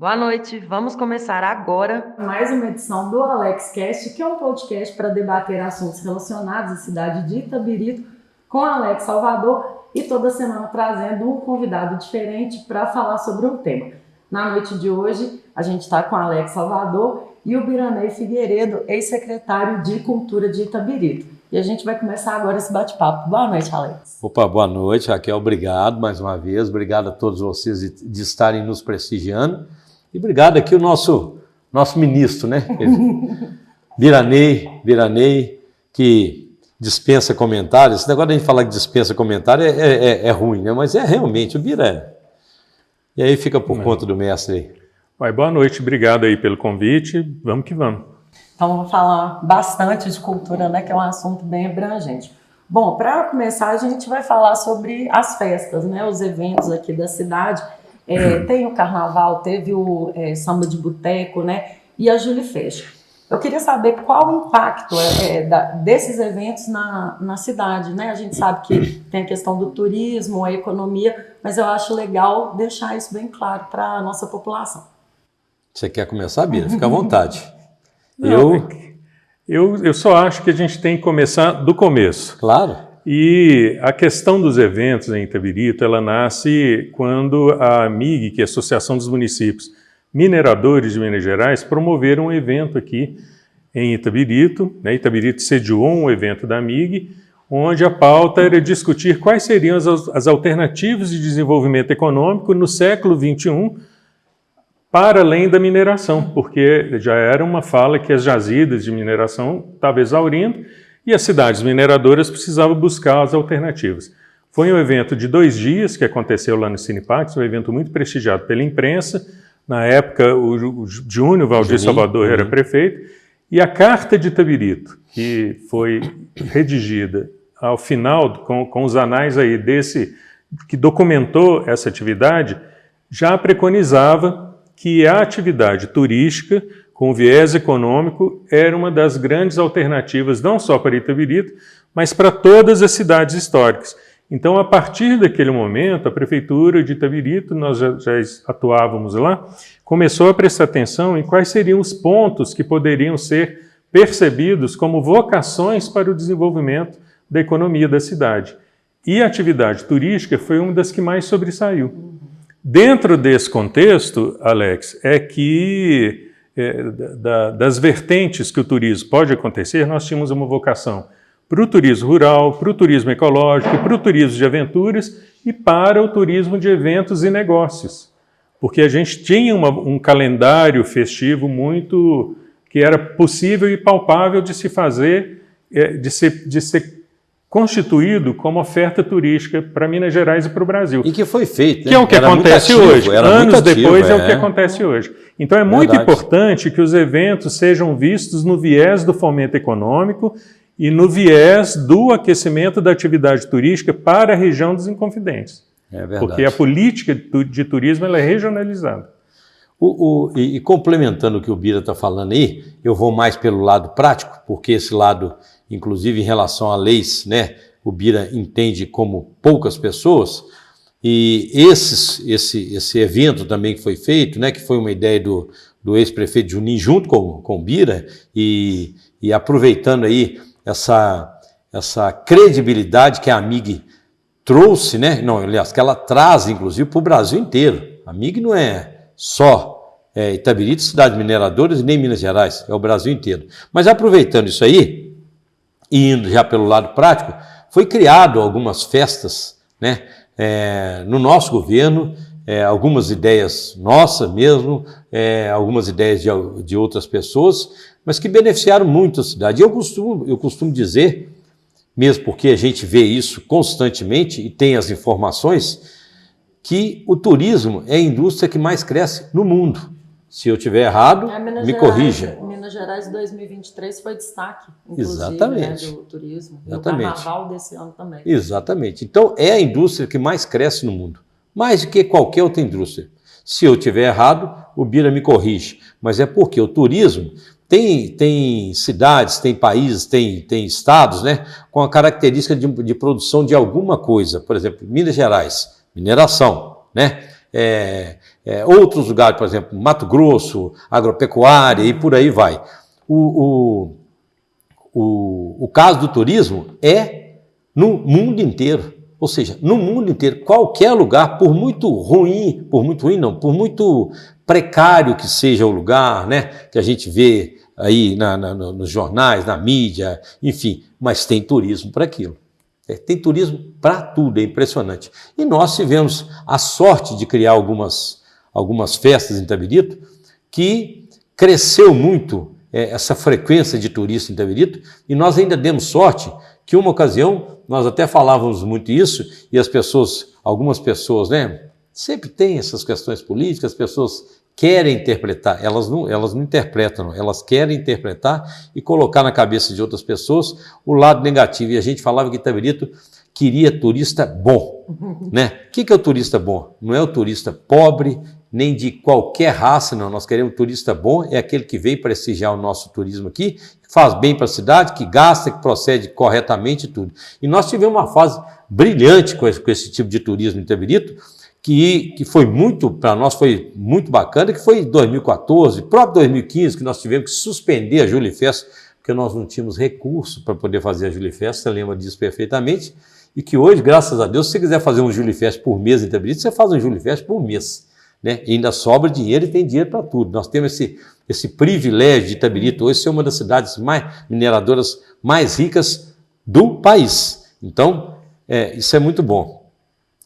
Boa noite, vamos começar agora mais uma edição do AlexCast, que é um podcast para debater assuntos relacionados à cidade de Itabirito com Alex Salvador e toda semana trazendo um convidado diferente para falar sobre um tema. Na noite de hoje, a gente está com Alex Salvador e o Biranei Figueiredo, ex-secretário de Cultura de Itabirito. E a gente vai começar agora esse bate-papo. Boa noite, Alex. Opa, boa noite, Raquel. Obrigado mais uma vez. Obrigado a todos vocês de estarem nos prestigiando. E obrigado aqui o nosso ministro, né? Biranei, que dispensa comentários. Esse negócio de a gente falar que dispensa comentário é ruim, né? Mas é realmente o Bira. E aí fica por conta do mestre aí. Boa noite, obrigado aí pelo convite. Vamos que vamos. Então, vamos falar bastante de cultura, né? Que é um assunto bem abrangente. Bom, para começar, a gente vai falar sobre as festas, né? Os eventos aqui da cidade. Tem o carnaval, teve o samba de boteco, né? E a Julifest. Eu queria saber qual o impacto desses eventos na cidade, né? A gente sabe que tem a questão do turismo, a economia, mas eu acho legal deixar isso bem claro para a nossa população. Você quer começar, Bira? Fica à vontade. Eu só acho que a gente tem que começar do começo. Claro. E a questão dos eventos em Itabirito, ela nasce quando a AMIG, que é a Associação dos Municípios Mineradores de Minas Gerais, promoveram um evento aqui em Itabirito, né? Itabirito sediou um evento da AMIG, onde a pauta era discutir quais seriam as alternativas de desenvolvimento econômico no século XXI, para além da mineração, porque já era uma fala que as jazidas de mineração estavam exaurindo, e as cidades mineradoras precisavam buscar as alternativas. Foi um evento de 2 dias que aconteceu lá no Cinepax, um evento muito prestigiado pela imprensa. Na época, o Júnior Valdir Salvador era prefeito, e a Carta de Itabirito, que foi redigida ao final, com os anais aí que documentou essa atividade, já preconizava que a atividade turística com viés econômico, era uma das grandes alternativas, não só para Itabirito, mas para todas as cidades históricas. Então, a partir daquele momento, a Prefeitura de Itabirito, nós já atuávamos lá, começou a prestar atenção em quais seriam os pontos que poderiam ser percebidos como vocações para o desenvolvimento da economia da cidade. E a atividade turística foi uma das que mais sobressaiu. Dentro desse contexto, Alex, é que das vertentes que o turismo pode acontecer, nós tínhamos uma vocação para o turismo rural, para o turismo ecológico, para o turismo de aventuras e para o turismo de eventos e negócios. Porque a gente tinha um calendário festivo muito que era possível e palpável de se fazer, de ser constituído como oferta turística para Minas Gerais e para o Brasil. E que foi feito, né? Que é o que acontece hoje. Anos depois é o que é acontece hoje. Então é muito importante que os eventos sejam vistos no viés do fomento econômico e no viés do aquecimento da atividade turística para a região dos Inconfidentes. É verdade. Porque a política de turismo ela é regionalizada. E complementando o que o Bira está falando aí, eu vou mais pelo lado prático, porque esse lado, inclusive em relação a leis, né, o Bira entende como poucas pessoas, e esse evento também que foi feito, né, que foi uma ideia do ex-prefeito Juninho junto com o Bira, e aproveitando aí essa credibilidade que a AMIG trouxe, né, não, aliás, que ela traz inclusive para o Brasil inteiro. A AMIG não é só Itabirito, cidades mineradoras e nem Minas Gerais, é o Brasil inteiro. Mas aproveitando isso aí, e indo já pelo lado prático, foi criado algumas festas, né, no nosso governo, algumas ideias nossas mesmo, algumas ideias de outras pessoas, mas que beneficiaram muito a cidade. E eu costumo dizer, mesmo porque a gente vê isso constantemente e tem as informações, que o turismo é a indústria que mais cresce no mundo. Se eu estiver errado, me corrija. Minas Gerais 2023 foi destaque, inclusive, exatamente, né, do turismo. Exatamente. E o carnaval desse ano também. Exatamente. Então, é a indústria que mais cresce no mundo, mais do que qualquer outra indústria. Se eu estiver errado, o Bira me corrige. Mas é porque o turismo tem cidades, tem países, tem estados, né, com a característica de produção de alguma coisa. Por exemplo, Minas Gerais, mineração, né? outros lugares, por exemplo, Mato Grosso, agropecuária e por aí vai. O caso do turismo é no mundo inteiro, ou seja, no mundo inteiro, qualquer lugar, por muito ruim não, por muito precário que seja o lugar, né, que a gente vê aí nos jornais, na mídia, enfim, mas tem turismo para aquilo. Tem turismo para tudo, é impressionante. E nós tivemos a sorte de criar algumas festas em Itabirito que cresceu muito essa frequência de turista em Itabirito, e nós ainda demos sorte que uma ocasião, nós até falávamos muito isso, e algumas pessoas, né, sempre tem essas questões políticas, as pessoas querem interpretar, elas não interpretam, não, elas querem interpretar e colocar na cabeça de outras pessoas o lado negativo, e a gente falava que Itabirito queria turista bom, né? O que é o turista bom? Não é o turista pobre, nem de qualquer raça, não. Nós queremos turista bom, é aquele que veio prestigiar o nosso turismo aqui, que faz bem para a cidade, que gasta, que procede corretamente e tudo. E nós tivemos uma fase brilhante com esse tipo de turismo em Itabirito, que foi muito, para nós foi muito bacana, que foi em 2014, próprio 2015, que nós tivemos que suspender a Julifest, porque nós não tínhamos recurso para poder fazer a Julifest, você lembra disso perfeitamente, e que hoje, graças a Deus, se você quiser fazer um Julifest por mês em Itabirito, você faz um Julifest por mês, né? E ainda sobra dinheiro e tem dinheiro para tudo. Nós temos esse privilégio de Itabirito hoje ser uma das cidades mineradoras mais ricas do país. Então, isso é muito bom.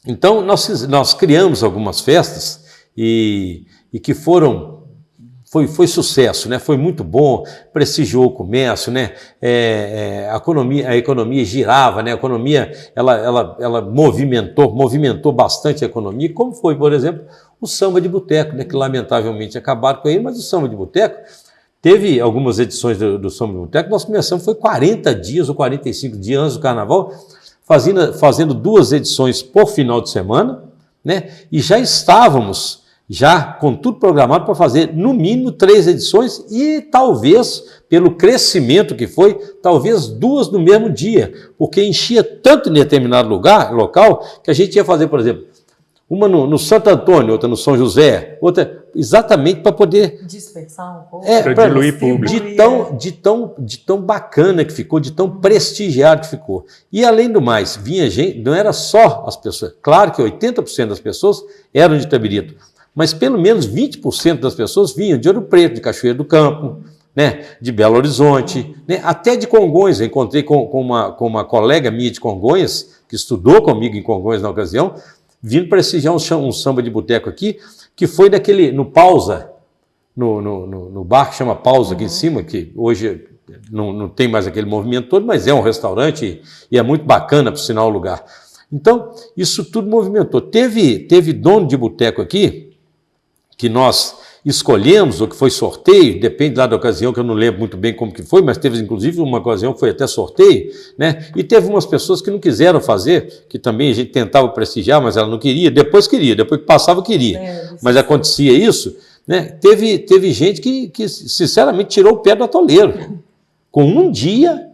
Então, nós criamos algumas festas e que foi sucesso, né? Foi muito bom, prestigiou o comércio, né? A economia girava, né? A economia ela movimentou bastante a economia, como foi, por exemplo, o samba de boteco, né? Que lamentavelmente acabaram com ele, mas o samba de boteco teve algumas edições do samba de boteco. Nós começamos, foi 40 dias ou 45 dias antes do carnaval, fazendo 2 edições por final de semana, né? E já estávamos com tudo programado para fazer no mínimo 3 edições e talvez, pelo crescimento que foi, talvez 2 no mesmo dia, porque enchia tanto em determinado local, que a gente ia fazer, por exemplo, uma no Santo Antônio, outra no São José, outra exatamente para poder dispersar um pouco, para diluir público. De tão bacana que ficou, de tão prestigiado que ficou. E além do mais, vinha gente, não era só as pessoas, claro que 80% das pessoas eram de Itabirito, mas pelo menos 20% das pessoas vinham de Ouro Preto, de Cachoeira do Campo, né, de Belo Horizonte, né, até de Congonhas. Eu encontrei com uma colega minha de Congonhas, que estudou comigo em Congonhas na ocasião, vindo prestigiar um samba de boteco aqui, que foi no Pausa, no bar que chama Pausa aqui em cima, que hoje não tem mais aquele movimento todo, mas é um restaurante e é muito bacana, por sinal, o lugar. Então, isso tudo movimentou. Teve dono de boteco aqui, que nós escolhemos, ou que foi sorteio, depende lá da ocasião, que eu não lembro muito bem como que foi, mas teve inclusive uma ocasião que foi até sorteio, né? E teve umas pessoas que não quiseram fazer, que também a gente tentava prestigiar, mas ela não queria, depois que passava queria, mas acontecia isso, né? Teve gente que sinceramente tirou o pé do atoleiro. Com um dia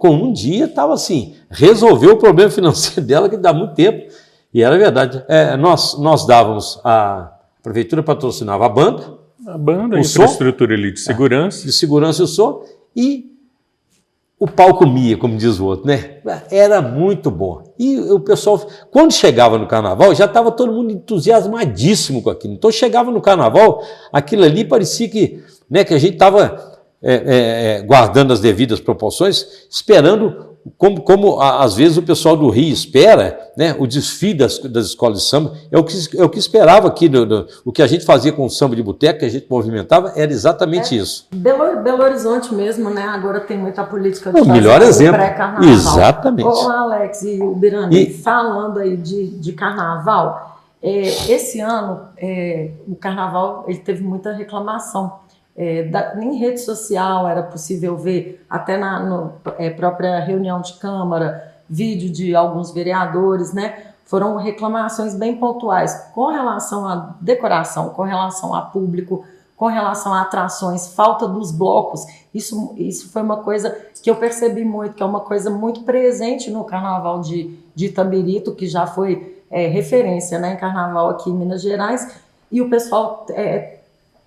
estava assim, resolveu o problema financeiro dela, que dá muito tempo, e era verdade. Nós dávamos, a prefeitura patrocinava a banda, a infraestrutura ali de segurança. De segurança e o som, e o pau comia, como diz o outro, né? Era muito bom. E o pessoal, quando chegava no carnaval, já estava todo mundo entusiasmadíssimo com aquilo. Então chegava no carnaval, aquilo ali parecia que a gente estava guardando as devidas proporções, esperando, como às vezes o pessoal do Rio espera, né, o desfile das escolas de samba, é o que esperava aqui, o que a gente fazia com o samba de boteco, que a gente movimentava, era exatamente isso. Belo Horizonte mesmo, né? Agora tem muita política de melhor exemplo. Pré-carnaval. Exatamente. Ô, Alex e o Birani, falando aí de carnaval, esse ano o carnaval ele teve muita reclamação. Em rede social era possível ver, até na própria reunião de Câmara, vídeo de alguns vereadores, né? Foram reclamações bem pontuais com relação à decoração, com relação a público, com relação a atrações, falta dos blocos. Isso foi uma coisa que eu percebi muito, que é uma coisa muito presente no Carnaval de Itabirito, que já foi referência, né, em Carnaval aqui em Minas Gerais. e o pessoal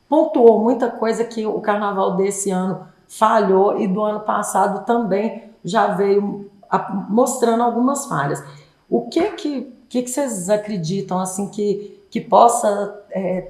pontuou muita coisa que o carnaval desse ano falhou e do ano passado também já veio mostrando algumas falhas. O que vocês acreditam assim que possa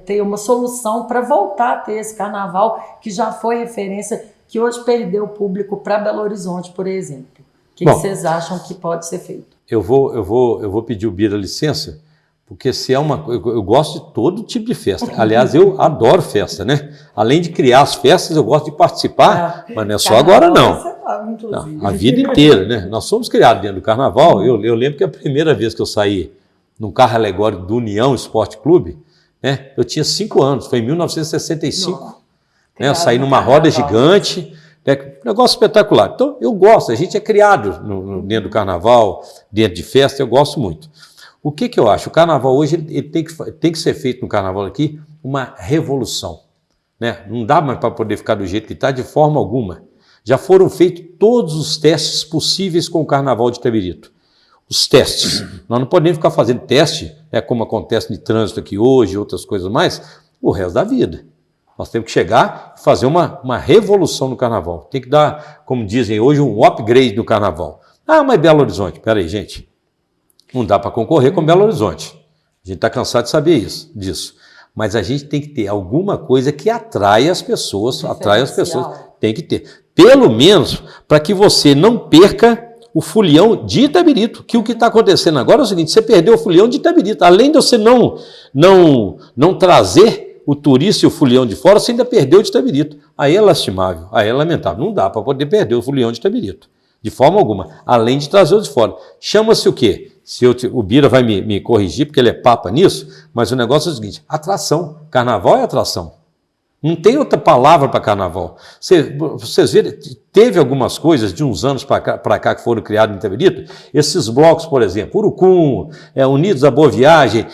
ter uma solução para voltar a ter esse carnaval que já foi referência, que hoje perdeu o público para Belo Horizonte, por exemplo? O que vocês acham que pode ser feito? Eu vou pedir o Bira licença, porque se é uma coisa, eu gosto de todo tipo de festa. Aliás, eu adoro festa, né? Além de criar as festas, eu gosto de participar, mas não é só agora não. Não, a vida inteira, né? Nós somos criados dentro do carnaval. Eu lembro que a primeira vez que eu saí num carro alegórico do União Esporte Clube, né? Eu tinha 5 anos, foi em 1965. Né? Eu saí numa roda gigante, negócio espetacular. Então, eu gosto, a gente é criado dentro do carnaval, dentro de festa, eu gosto muito. O que eu acho? O carnaval hoje ele tem que ser feito no carnaval aqui uma revolução. Né? Não dá mais para poder ficar do jeito que está, de forma alguma. Já foram feitos todos os testes possíveis com o carnaval de Itabirito. Os testes. Nós não podemos ficar fazendo teste, como acontece no trânsito aqui hoje, outras coisas mais, o resto da vida. Nós temos que chegar e fazer uma revolução no carnaval. Tem que dar, como dizem hoje, um upgrade no carnaval. Ah, mas Belo Horizonte. Peraí, gente. Não dá para concorrer com Belo Horizonte. A gente está cansado de saber disso. Mas a gente tem que ter alguma coisa que atrai as pessoas. Tem que ter. Pelo menos para que você não perca o folião de Itabirito. Que o que está acontecendo agora é o seguinte, você perdeu o folião de Itabirito. Além de você não trazer o turista e o folião de fora, você ainda perdeu de Itabirito. Aí é lastimável, aí é lamentável. Não dá para poder perder o folião de Itabirito. De forma alguma. Além de trazer o de fora. Chama-se o quê? O Bira vai me corrigir, porque ele é papa nisso, mas o negócio é o seguinte, atração. Carnaval é atração. Não tem outra palavra para carnaval. Vocês viram, teve algumas coisas de uns anos para cá que foram criadas em Itabirito, esses blocos, por exemplo, Urucum, Unidos da Boa Viagem,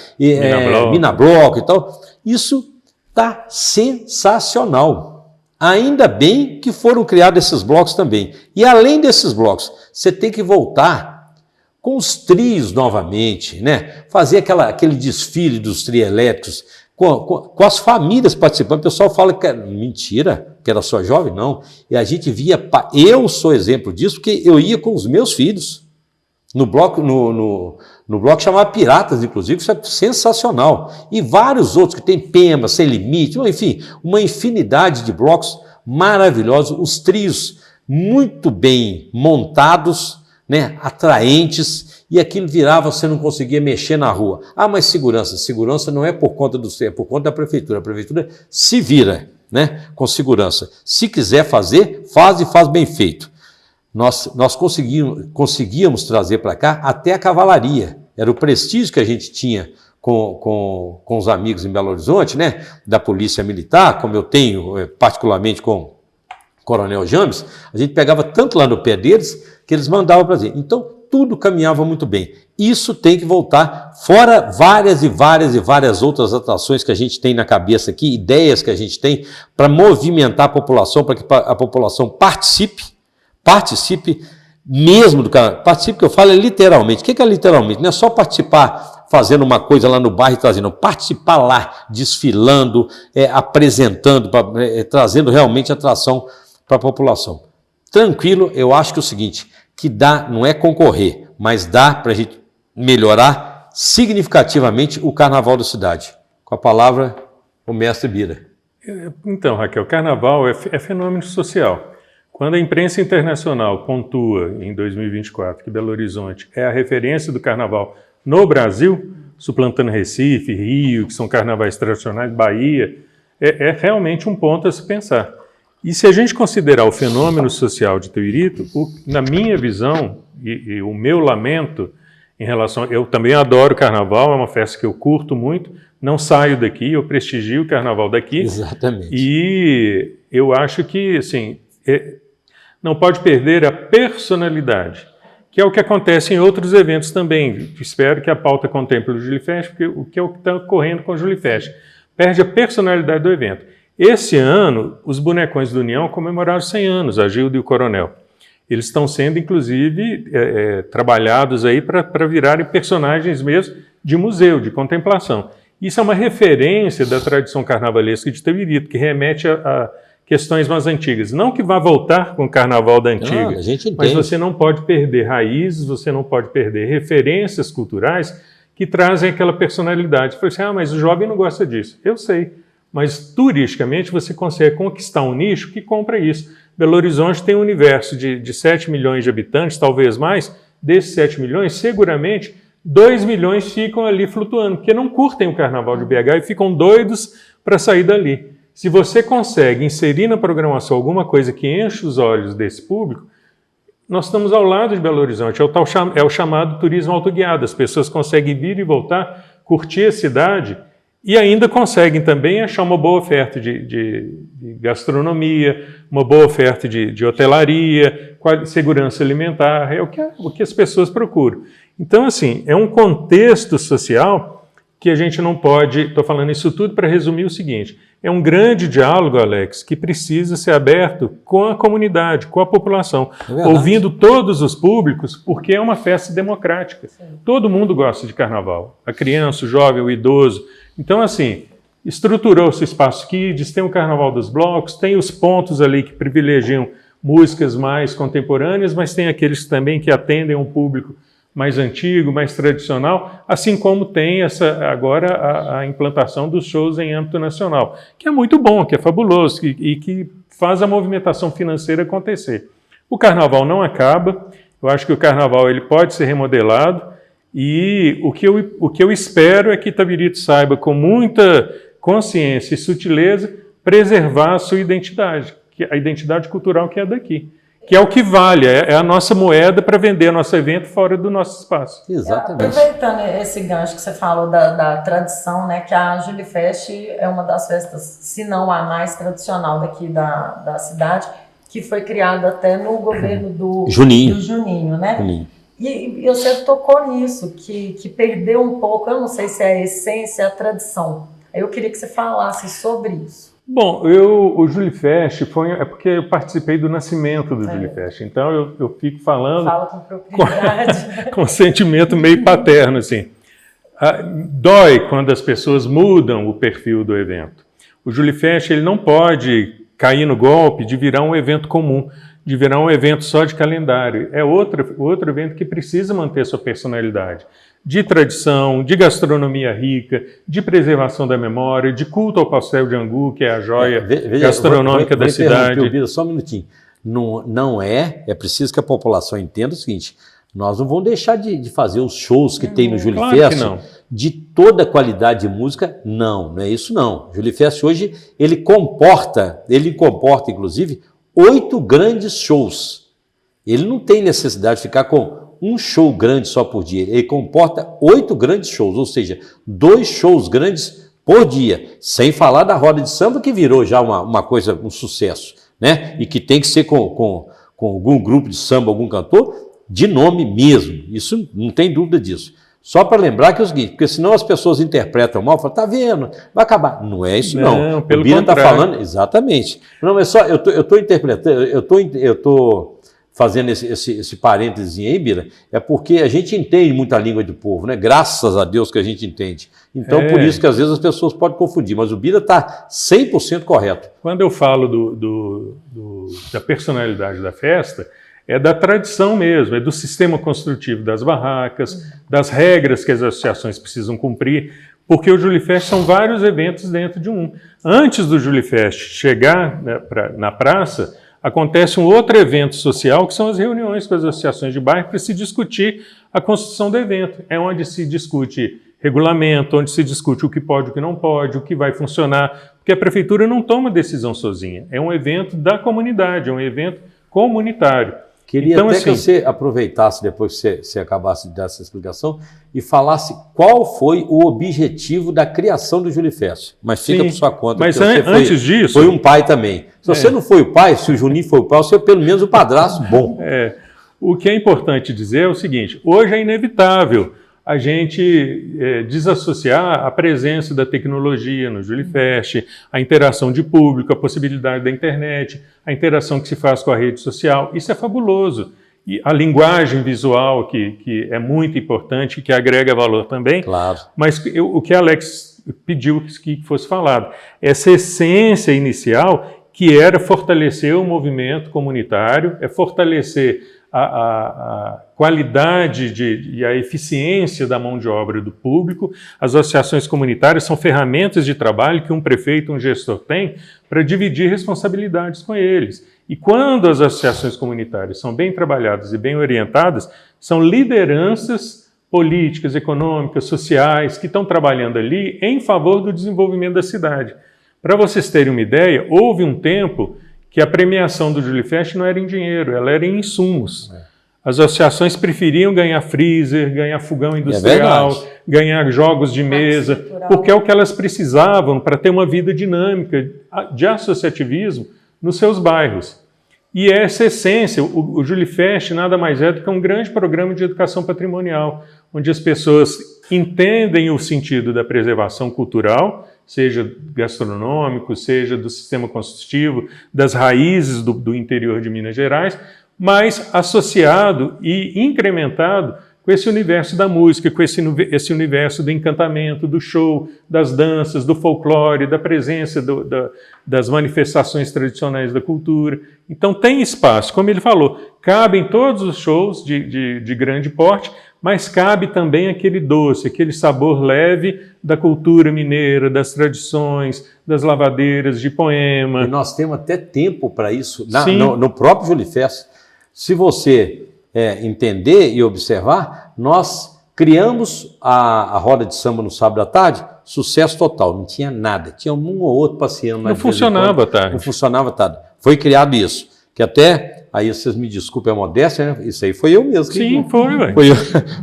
Minabloco e tal, isso está sensacional. Ainda bem que foram criados esses blocos também. E além desses blocos, você tem que voltar com os trios novamente, né? Fazer aquele desfile dos trios elétricos, com as famílias participando. O pessoal fala que mentira, que era só jovem, não. E a gente via, eu sou exemplo disso, porque eu ia com os meus filhos no bloco chamado Piratas, inclusive, isso é sensacional. E vários outros que tem Pema, Sem Limite, enfim, uma infinidade de blocos maravilhosos, os trios muito bem montados, né, atraentes, e aquilo virava, você não conseguia mexer na rua. Ah, mas segurança não é por conta é por conta da prefeitura. A prefeitura se vira, né, com segurança. Se quiser fazer, faz e faz bem feito. Nós conseguíamos trazer para cá até a cavalaria. Era o prestígio que a gente tinha com os amigos em Belo Horizonte, né, da polícia militar, como eu tenho particularmente com o Coronel James. A gente pegava tanto lá no pé deles que eles mandavam para gente. Então, tudo caminhava muito bem. Isso tem que voltar, fora várias outras atrações que a gente tem na cabeça aqui, ideias que a gente tem para movimentar a população, para que a população participe mesmo do carnaval. Participe, que eu falo, é literalmente. O que é literalmente? Não é só participar fazendo uma coisa lá no bairro e trazendo, participar lá, desfilando, apresentando, trazendo realmente atração para a população. Tranquilo, eu acho que é o seguinte, que dá, não é concorrer, mas dá para a gente melhorar significativamente o carnaval da cidade. Com a palavra, o mestre Bira. Então, Raquel, carnaval é fenômeno social. Quando a imprensa internacional pontua em 2024 que Belo Horizonte é a referência do carnaval no Brasil, suplantando Recife, Rio, que são carnavais tradicionais, Bahia, é realmente um ponto a se pensar. E se a gente considerar o fenômeno social de Itabirito, na minha visão e o meu lamento em relação... Eu também adoro carnaval, é uma festa que eu curto muito, não saio daqui, eu prestigio o carnaval daqui. Exatamente. E eu acho que, assim, não pode perder a personalidade, que é o que acontece em outros eventos também. Espero que a pauta contemple o Julifest, porque o que é o que está ocorrendo com o Julifest. Perde a personalidade do evento. Esse ano, os bonecões do União comemoraram 100 anos, a Gilda e o Coronel. Eles estão sendo, inclusive, trabalhados aí para virarem personagens mesmo de museu, de contemplação. Isso é uma referência da tradição carnavalesca de Itabirito, que remete a questões mais antigas. Não que vá voltar com o carnaval da antiga, a gente entende. mas você não pode perder raízes, você não pode perder referências culturais que trazem aquela personalidade. Você fala assim, mas o jovem não gosta disso. Eu sei, mas turisticamente você consegue conquistar um nicho que compra isso. Belo Horizonte tem um universo de 7 milhões de habitantes, talvez mais. Desses 7 milhões, seguramente 2 milhões ficam ali flutuando, porque não curtem o carnaval de BH e ficam doidos para sair dali. Se você consegue inserir na programação alguma coisa que enche os olhos desse público, nós estamos ao lado de Belo Horizonte, é o chamado turismo autoguiado. As pessoas conseguem vir e voltar, curtir a cidade e ainda conseguem também achar uma boa oferta de gastronomia, uma boa oferta de hotelaria, segurança alimentar, é o que as pessoas procuram. Então, assim, é um contexto social que a gente não pode... Estou falando isso tudo para resumir o seguinte: é um grande diálogo, Alex, que precisa ser aberto com a comunidade, com a população, ouvindo todos os públicos, porque é uma festa democrática. Sim. Todo mundo gosta de carnaval, a criança, o jovem, o idoso. Então, assim, estruturou-se o Espaço Kids, tem o Carnaval dos Blocos, tem os pontos ali que privilegiam músicas mais contemporâneas, mas tem aqueles também que atendem um público mais antigo, mais tradicional, assim como tem agora a implantação dos shows em âmbito nacional, que é muito bom, que é fabuloso e que faz a movimentação financeira acontecer. O carnaval não acaba, eu acho que o carnaval ele pode ser remodelado e o que eu espero é que Itabirito saiba, com muita consciência e sutileza, preservar a sua identidade, a identidade cultural que é daqui. Que é o que vale, é a nossa moeda para vender nosso evento fora do nosso espaço. Exatamente. Aproveitando esse gancho que você falou da tradição, né, que a Julifest é uma das festas, se não a mais tradicional daqui da cidade, que foi criada até no governo do Juninho, né? Juninho. E você tocou nisso, que perdeu um pouco, eu não sei se é a essência, a tradição. Eu queria que você falasse sobre isso. Bom, o Julifest é porque eu participei do nascimento do Julifest, então eu fico falando... Fala com propriedade. Com sentimento meio paterno, assim. Dói quando as pessoas mudam o perfil do evento. O Julifest ele não pode cair no golpe de virar um evento comum, de virar um evento só de calendário. É outro evento que precisa manter sua personalidade. De tradição, de gastronomia rica, de preservação da memória, de culto ao pastel de angu, que é a joia gastronômica da cidade. Bira, só um minutinho. Não é preciso que a população entenda o seguinte: nós não vamos deixar de fazer os shows que tem no Julifest de toda qualidade de música, não é isso não. O Julifest hoje, ele comporta inclusive 8 grandes shows. Ele não tem necessidade de ficar com um show grande só por dia. Ele comporta 8 grandes shows, ou seja, 2 shows grandes por dia. Sem falar da roda de samba, que virou já uma coisa, um sucesso, né? E que tem que ser com algum grupo de samba, algum cantor, de nome mesmo. Isso não tem dúvida disso. Só para lembrar que é o seguinte, porque senão as pessoas interpretam mal, falam, tá vendo, vai acabar. Não é isso não. Pelo o Bira está contrário. falando, exatamente. Não, é só, eu estou interpretando, eu estou fazendo esse parênteses aí, Bira, é porque a gente entende muito a língua do povo, né? Graças a Deus que a gente entende. Então, por isso que às vezes as pessoas podem confundir, mas o Bira está 100% correto. Quando eu falo da personalidade da festa, é da tradição mesmo, é do sistema construtivo das barracas, das regras que as associações precisam cumprir, porque o Julifest são vários eventos dentro de um. Antes do Julifest chegar na praça, acontece um outro evento social, que são as reuniões com as associações de bairro para se discutir a construção do evento. É onde se discute regulamento, onde se discute o que pode, o que não pode, o que vai funcionar, porque a prefeitura não toma decisão sozinha. É um evento da comunidade, é um evento comunitário. Queria então, até que você aproveitasse, depois que você acabasse de dar essa explicação, e falasse qual foi o objetivo da criação do Julifest. Mas fica por sua conta. Mas antes disso... Foi um pai também. Se você não foi o pai, se o Juninho foi o pai, você é pelo menos o padrasto bom. O que é importante dizer é o seguinte: hoje é inevitável a gente desassociar a presença da tecnologia no Julifest, a interação de público, a possibilidade da internet, a interação que se faz com a rede social. Isso é fabuloso. E a linguagem visual, que é muito importante, que agrega valor também. Claro. Mas o que Alex pediu que fosse falado. Essa essência inicial que era fortalecer o movimento comunitário, é fortalecer a qualidade e a eficiência da mão de obra do público. As associações comunitárias são ferramentas de trabalho que um prefeito, um gestor tem para dividir responsabilidades com eles. E quando as associações comunitárias são bem trabalhadas e bem orientadas, são lideranças políticas, econômicas, sociais, que estão trabalhando ali em favor do desenvolvimento da cidade. Para vocês terem uma ideia, houve um tempo que a premiação do Julifest não era em dinheiro, ela era em insumos. As associações preferiam ganhar freezer, ganhar fogão industrial, ganhar jogos de mesa, porque é o que elas precisavam para ter uma vida dinâmica de associativismo nos seus bairros. E essa essência, o Julifest nada mais é do que um grande programa de educação patrimonial, onde as pessoas entendem o sentido da preservação cultural, seja gastronômico, seja do sistema construtivo, das raízes do interior de Minas Gerais, mas associado e incrementado com esse universo da música, com esse universo do encantamento, do show, das danças, do folclore, da presença das manifestações tradicionais da cultura. Então tem espaço, como ele falou, cabem todos os shows de grande porte, mas cabe também aquele doce, aquele sabor leve da cultura mineira, das tradições, das lavadeiras, de poema. E nós temos até tempo para isso, no próprio Julifest. Se você entender e observar, nós criamos a roda de samba no sábado à tarde, sucesso total, não tinha nada, tinha um ou outro passeando. Não funcionava à tarde. Não funcionava à tarde. Foi criado isso, que até, aí vocês me desculpem a modéstia, né? Isso aí foi eu mesmo. Sim, foi, velho.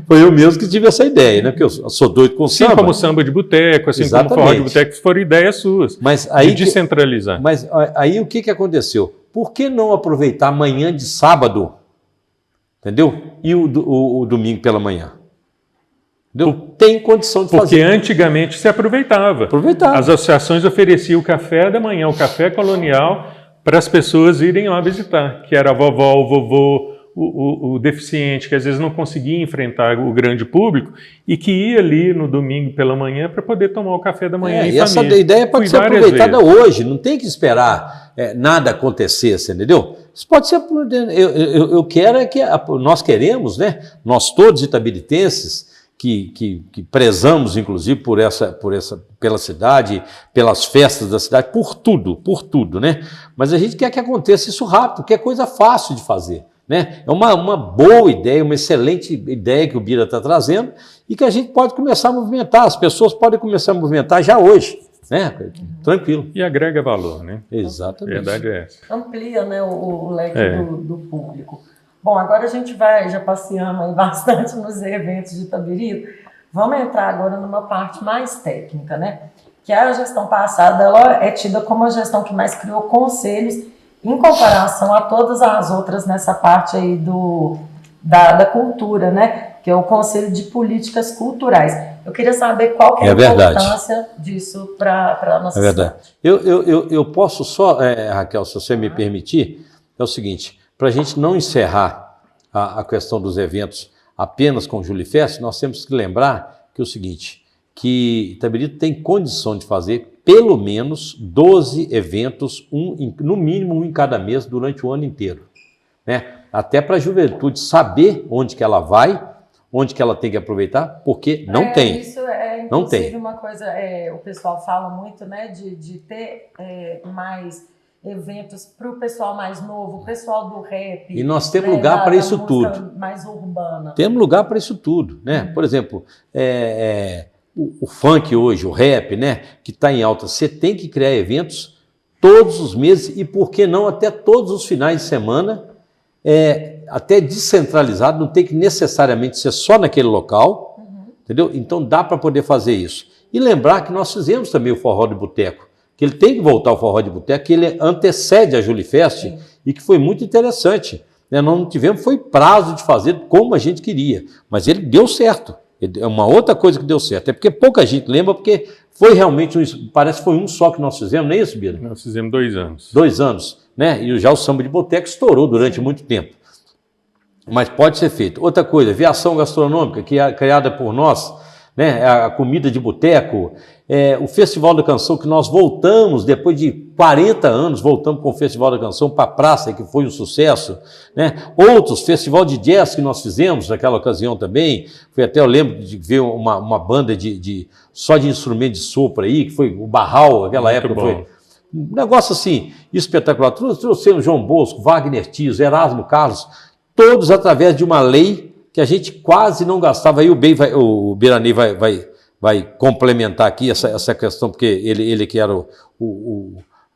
Foi eu mesmo que tive essa ideia, né? Porque eu sou doido com samba. Assim como samba de boteco, assim como forró de boteco, foram ideias suas, mas aí de descentralizar. Mas aí o que aconteceu? Por que não aproveitar amanhã de sábado, entendeu? E o domingo pela manhã? Entendeu? Tem condição de fazer. Porque antigamente se aproveitava. As associações ofereciam o café da manhã, o café colonial, para as pessoas irem lá visitar, que era a vovó, o vovô, o deficiente, que às vezes não conseguia enfrentar o grande público e que ia ali no domingo pela manhã para poder tomar o café da manhã em família. Essa ideia pode ser aproveitada hoje, não tem que esperar nada acontecer, entendeu? Isso pode ser. Eu quero é que nós queremos, né? Nós todos itabiritenses, que prezamos, inclusive, pela cidade, pelas festas da cidade, por tudo, né? Mas a gente quer que aconteça isso rápido, porque é coisa fácil de fazer, né? É uma boa ideia, uma excelente ideia que o Bira está trazendo e que a gente pode começar a movimentar, as pessoas podem começar a movimentar já hoje, né? Tranquilo. E agrega valor, né? Exatamente. A verdade é essa. Amplia, né, o leque do público. Bom, agora a gente já passeamos aí bastante nos eventos de Itabirito. Vamos entrar agora numa parte mais técnica, né? Que a gestão passada, ela é tida como a gestão que mais criou conselhos em comparação a todas as outras nessa parte aí da cultura, né? Que é o Conselho de Políticas Culturais. Eu queria saber qual que é a importância disso para a nossa cidade. Eu posso só, Raquel, se você me permitir, é o seguinte, para a gente não encerrar a questão dos eventos apenas com o Julifest, nós temos que lembrar que é o seguinte, que Itabirito tem condição de fazer pelo menos 12 eventos, no mínimo um em cada mês, durante o ano inteiro, né? Até para a juventude saber onde que ela vai, onde que ela tem que aproveitar, porque não tem. Isso é, inclusive, uma coisa, o pessoal fala muito, né, de ter mais eventos para o pessoal mais novo, o pessoal do rap. E nós temos lugar para isso tudo. Mais urbana. Temos lugar para isso tudo, né? Por exemplo, o funk hoje, o rap, né, que está em alta, você tem que criar eventos todos os meses e, por que não, até todos os finais de semana, até descentralizado, não tem que necessariamente ser só naquele local, entendeu? Então dá para poder fazer isso. E lembrar que nós fizemos também o forró de boteco, que ele tem que voltar ao forró de boteco, que ele antecede a Julifest e que foi muito interessante. Nós não tivemos, foi prazo de fazer como a gente queria, mas ele deu certo. É uma outra coisa que deu certo, é porque pouca gente lembra, porque foi realmente, parece que foi um só que nós fizemos, não é isso, Bira? Nós fizemos 2 anos. 2 anos, né? E já o samba de boteco estourou durante muito tempo. Mas pode ser feito. Outra coisa, viação gastronômica, que é criada por nós, né? A comida de boteco, o Festival da Canção, que nós voltamos, depois de 40 anos, voltamos com o Festival da Canção para a praça, que foi um sucesso, né? Outros, Festival de Jazz que nós fizemos naquela ocasião também, foi até, eu lembro de ver uma banda só de instrumento de sopro aí, que foi o Barral, aquela Muito época bom. foi um negócio assim, espetacular. Trouxemos João Bosco, Wagner Tiso, Erasmo Carlos, todos através de uma lei que a gente quase não gastava. Aí o Biranei vai complementar aqui essa questão, porque ele que era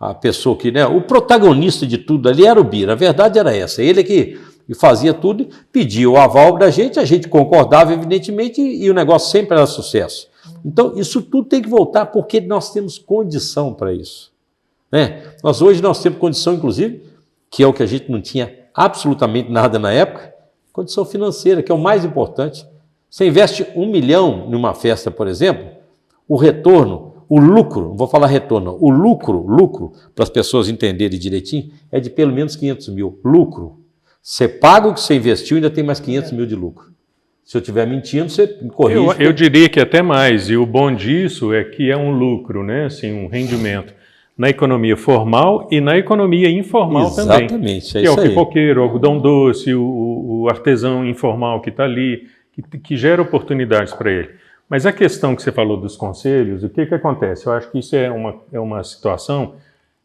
a pessoa que, né, o protagonista de tudo ali era o Bira, a verdade era essa, ele que fazia tudo, pedia o aval da gente, a gente concordava evidentemente e o negócio sempre era sucesso. Então isso tudo tem que voltar porque nós temos condição para isso, né? Hoje nós temos condição, inclusive, que é o que a gente não tinha absolutamente nada na época, condição financeira, que é o mais importante. Você investe R$1 milhão numa festa, por exemplo, o retorno, o lucro, não vou falar retorno, o lucro, para as pessoas entenderem direitinho, é de pelo menos 500 mil. Lucro. Você paga o que você investiu e ainda tem mais 500 mil de lucro. Se eu estiver mentindo, você me corrige. Eu diria que até mais, e o bom disso é que é um lucro, né? Assim, um rendimento na economia formal e na economia informal também. Exatamente, que é o pipoqueiro, o algodão doce, o artesão informal que está ali, que gera oportunidades para ele. Mas a questão que você falou dos conselhos, o que acontece? Eu acho que isso é uma situação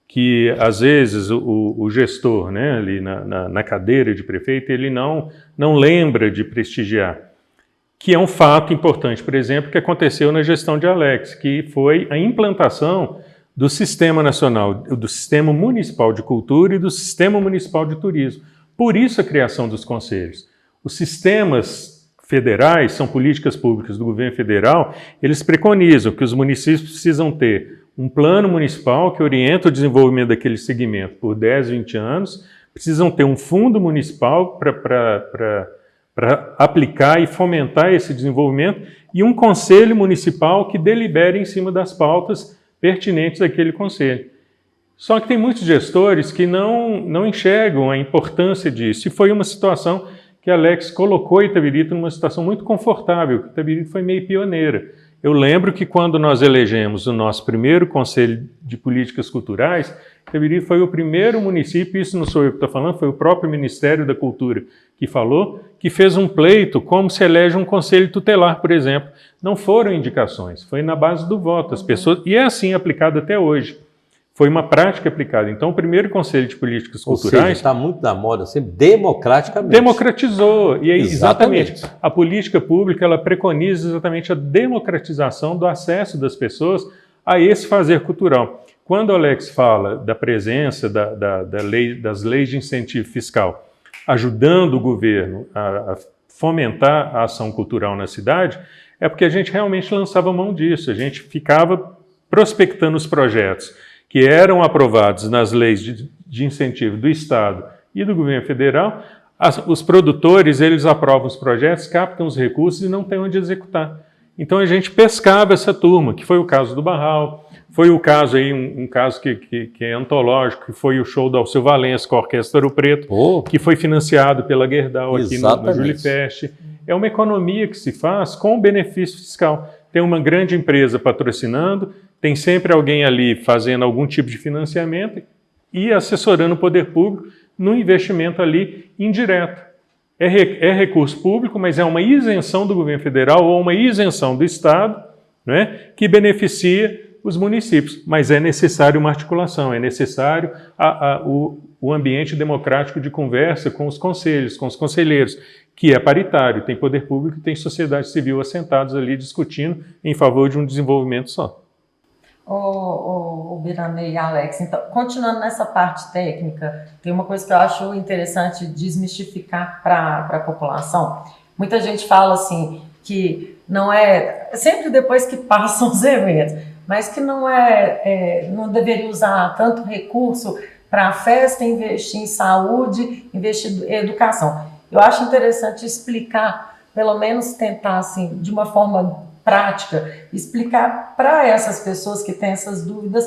que, às vezes, o gestor, né, ali na cadeira de prefeito, ele não lembra de prestigiar, que é um fato importante, por exemplo, que aconteceu na gestão de Alex, que foi a implantação do Sistema Nacional, do Sistema Municipal de Cultura e do Sistema Municipal de Turismo. Por isso a criação dos conselhos. Os sistemas federais, são políticas públicas do governo federal, eles preconizam que os municípios precisam ter um plano municipal que orienta o desenvolvimento daquele segmento por 10, 20 anos, precisam ter um fundo municipal para aplicar e fomentar esse desenvolvimento e um conselho municipal que delibere em cima das pautas pertinentes àquele conselho. Só que tem muitos gestores que não enxergam a importância disso, e foi uma situação que Alex colocou Itabirito numa situação muito confortável, que Itabirito foi meio pioneira. Eu lembro que quando nós elegemos o nosso primeiro Conselho de Políticas Culturais, Itabirito foi o primeiro município, isso não sou eu que estou falando, foi o próprio Ministério da Cultura que falou, que fez um pleito como se elege um conselho tutelar, por exemplo. Não foram indicações, foi na base do voto. As pessoas, e é assim aplicado até hoje. Foi uma prática aplicada. Então, o primeiro Conselho de Políticas Culturais... está muito na moda, sempre democraticamente. Democratizou. E aí, exatamente. A política pública, ela preconiza exatamente a democratização do acesso das pessoas a esse fazer cultural. Quando o Alex fala da presença das leis de incentivo fiscal, ajudando o governo a fomentar a ação cultural na cidade, é porque a gente realmente lançava mão disso. A gente ficava prospectando os projetos que eram aprovados nas leis de incentivo do Estado e do governo federal. Os produtores, eles aprovam os projetos, captam os recursos e não têm onde executar. Então a gente pescava essa turma, que foi o caso do Barral, foi o caso aí, um caso que é antológico, que foi o show do Alceu Valença com a Orquestra Ouro Preto, que foi financiado pela Gerdau aqui no Julifest. É uma economia que se faz com benefício fiscal. Tem uma grande empresa patrocinando, tem sempre alguém ali fazendo algum tipo de financiamento e assessorando o poder público no investimento ali indireto. É recurso público, mas é uma isenção do governo federal ou uma isenção do Estado, né, que beneficia os municípios. Mas é necessário uma articulação, é necessário o ambiente democrático de conversa com os conselhos, com os conselheiros, que é paritário, tem poder público e tem sociedade civil assentados ali discutindo em favor de um desenvolvimento só. O Biranei e Alex, então, continuando nessa parte técnica, tem uma coisa que eu acho interessante desmistificar para a população. Muita gente fala assim, que não é, sempre depois que passam os eventos, mas que não deveria usar tanto recurso para a festa, investir em saúde, investir em educação. Eu acho interessante explicar, pelo menos tentar, assim, de uma forma prática, explicar para essas pessoas que têm essas dúvidas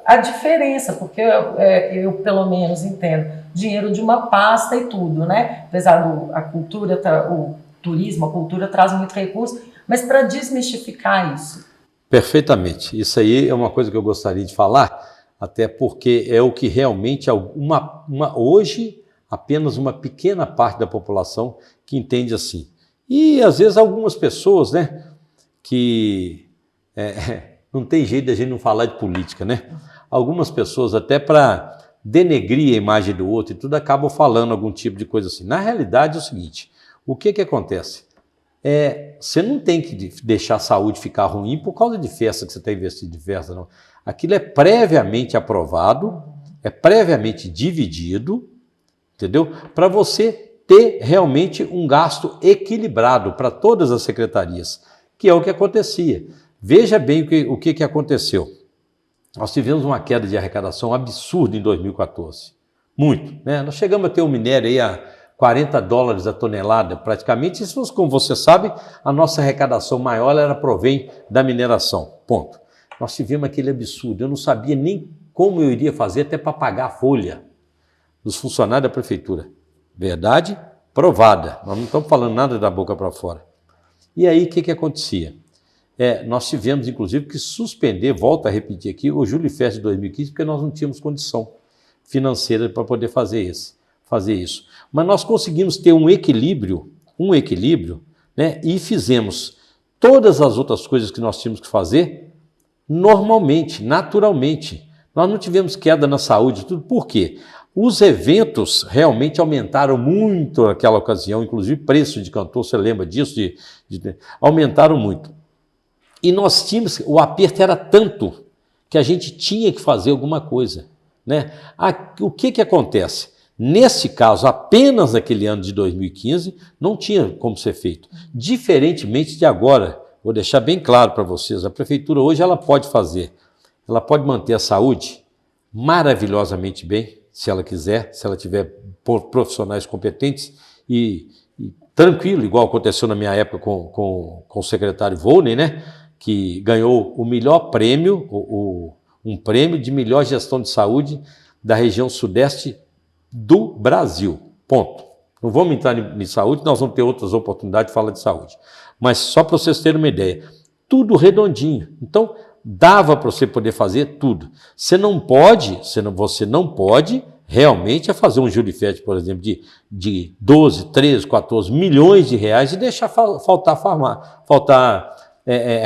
a diferença, porque eu pelo menos entendo dinheiro de uma pasta e tudo, né? Apesar a cultura, o turismo, a cultura traz muito recurso, mas para desmistificar isso. Perfeitamente. Isso aí é uma coisa que eu gostaria de falar, até porque é o que realmente hoje apenas uma pequena parte da população que entende assim. E às vezes algumas pessoas, né, que não tem jeito de a gente não falar de política, né? Algumas pessoas até para denegrir a imagem do outro e tudo acabam falando algum tipo de coisa assim. Na realidade é o seguinte, o que acontece? Você não tem que deixar a saúde ficar ruim por causa de festa que você está investindo em festa, não. Aquilo é previamente aprovado, é previamente dividido, entendeu? Para você ter realmente um gasto equilibrado para todas as secretarias, que é o que acontecia. Veja bem o que aconteceu. Nós tivemos uma queda de arrecadação absurda em 2014. Muito, né? Nós chegamos a ter um minério aí a $40 a tonelada, praticamente. Isso, como você sabe, a nossa arrecadação maior era provém da mineração. Ponto. Nós tivemos aquele absurdo. Eu não sabia nem como eu iria fazer até para pagar a folha dos funcionários da prefeitura. Verdade provada. Nós não estamos falando nada da boca para fora. E aí, o que acontecia? Nós tivemos, inclusive, que suspender, volto a repetir aqui, o Júlio Fest de 2015, porque nós não tínhamos condição financeira para poder fazer isso. Mas nós conseguimos ter um equilíbrio, né, e fizemos todas as outras coisas que nós tínhamos que fazer normalmente, naturalmente. Nós não tivemos queda na saúde, tudo. Por quê? Os eventos realmente aumentaram muito naquela ocasião, inclusive preço de cantor, você lembra disso? Aumentaram muito. E nós tínhamos, o aperto era tanto que a gente tinha que fazer alguma coisa, né? O que acontece? Nesse caso, apenas naquele ano de 2015, não tinha como ser feito. Diferentemente de agora, vou deixar bem claro para vocês, a prefeitura hoje ela pode manter a saúde maravilhosamente bem, se ela quiser, se ela tiver profissionais competentes e tranquilo, igual aconteceu na minha época com o secretário Volney, né? Que ganhou o melhor prêmio, um prêmio de melhor gestão de saúde da região sudeste do Brasil. Ponto. Não vamos entrar em saúde, nós vamos ter outras oportunidades de falar de saúde. Mas só para vocês terem uma ideia, tudo redondinho. Então, dava para você poder fazer tudo. Você não pode realmente fazer um Jurifete, por exemplo, de 12, 13, 14 milhões de reais e deixar faltar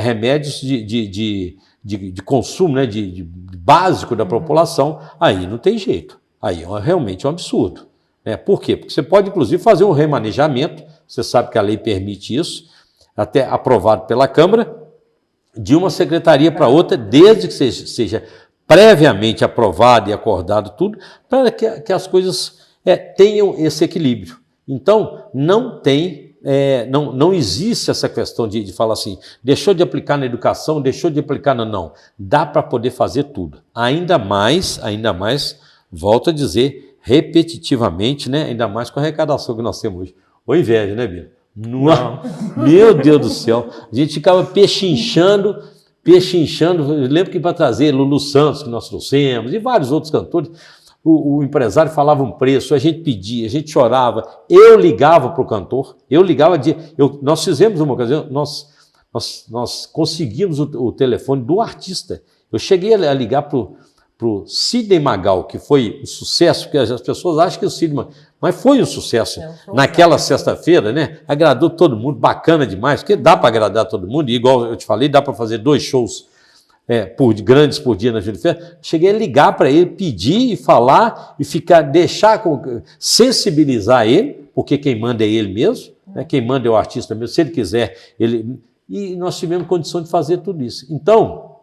remédios de consumo, né, de básico da população. Aí não tem jeito. Aí realmente é um absurdo. Né? Por quê? Porque você pode, inclusive, fazer um remanejamento, você sabe que a lei permite isso, até aprovado pela Câmara, de uma secretaria para outra, desde que seja previamente aprovado e acordado tudo, para que as coisas tenham esse equilíbrio. Então, não existe essa questão de falar assim, deixou de aplicar na educação, deixou de aplicar não. Dá para poder fazer tudo. Ainda mais, volto a dizer repetitivamente, né? Ainda mais com a arrecadação que nós temos hoje. Ô inveja, né, Bia? Não. Meu Deus do céu. A gente ficava pechinchando. Eu lembro que para trazer Lulu Santos, que nós trouxemos, e vários outros cantores, o empresário falava um preço, a gente pedia, a gente chorava, eu ligava para o cantor, nós fizemos uma ocasião, nós conseguimos o telefone do artista. Eu cheguei a ligar para o Sidney Magal, que foi um sucesso, porque as pessoas acham que o Sidney, mas foi um sucesso naquela sexta-feira, né? Agradou todo mundo, bacana demais, porque dá para agradar todo mundo, e igual eu te falei, dá para fazer 2 shows grandes por dia na Júlio Fest. Cheguei a ligar para ele, pedir e falar, e sensibilizar ele, porque quem manda é ele mesmo, né? Quem manda é o artista mesmo, se ele quiser, e nós tivemos condição de fazer tudo isso. Então,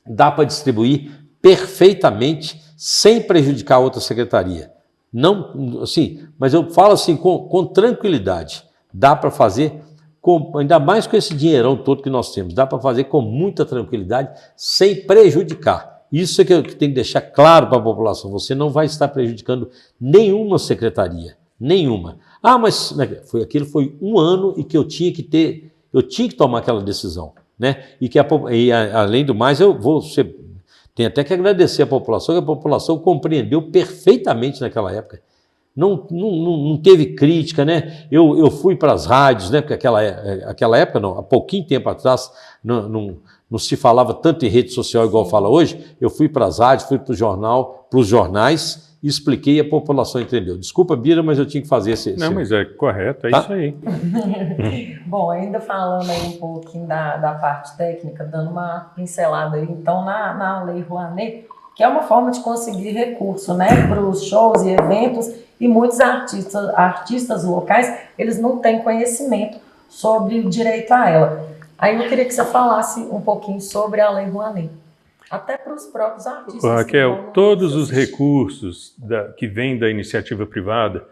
dá para distribuir perfeitamente, sem prejudicar a outra secretaria. Não, assim, mas eu falo assim com tranquilidade. Dá para fazer, ainda mais com esse dinheirão todo que nós temos, dá para fazer com muita tranquilidade, sem prejudicar. Isso é que eu tenho que deixar claro para a população. Você não vai estar prejudicando nenhuma secretaria, nenhuma. Mas aquilo foi um ano e que eu tinha que tomar aquela decisão, né? E além do mais, tenho até que agradecer a população, que a população compreendeu perfeitamente naquela época. Não teve crítica, né? Eu fui para as rádios, né? Porque aquela época, não, há pouquinho tempo atrás, não se falava tanto em rede social igual fala hoje, eu fui para as rádios, fui para os jornais e expliquei e a população entendeu. Desculpa, Bira, mas eu tinha que fazer esse... Não, mas é correto, é Tá? isso aí. Bom, ainda falando aí um pouquinho da parte técnica, dando uma pincelada aí, então, na Lei Rouanet, que é uma forma de conseguir recurso, né, para os shows e eventos, e muitos artistas locais, eles não têm conhecimento sobre o direito a ela. Aí eu queria que você falasse um pouquinho sobre a Lei Rouanet, até para os próprios artistas. Raquel, todos os recursos que vêm da iniciativa privada,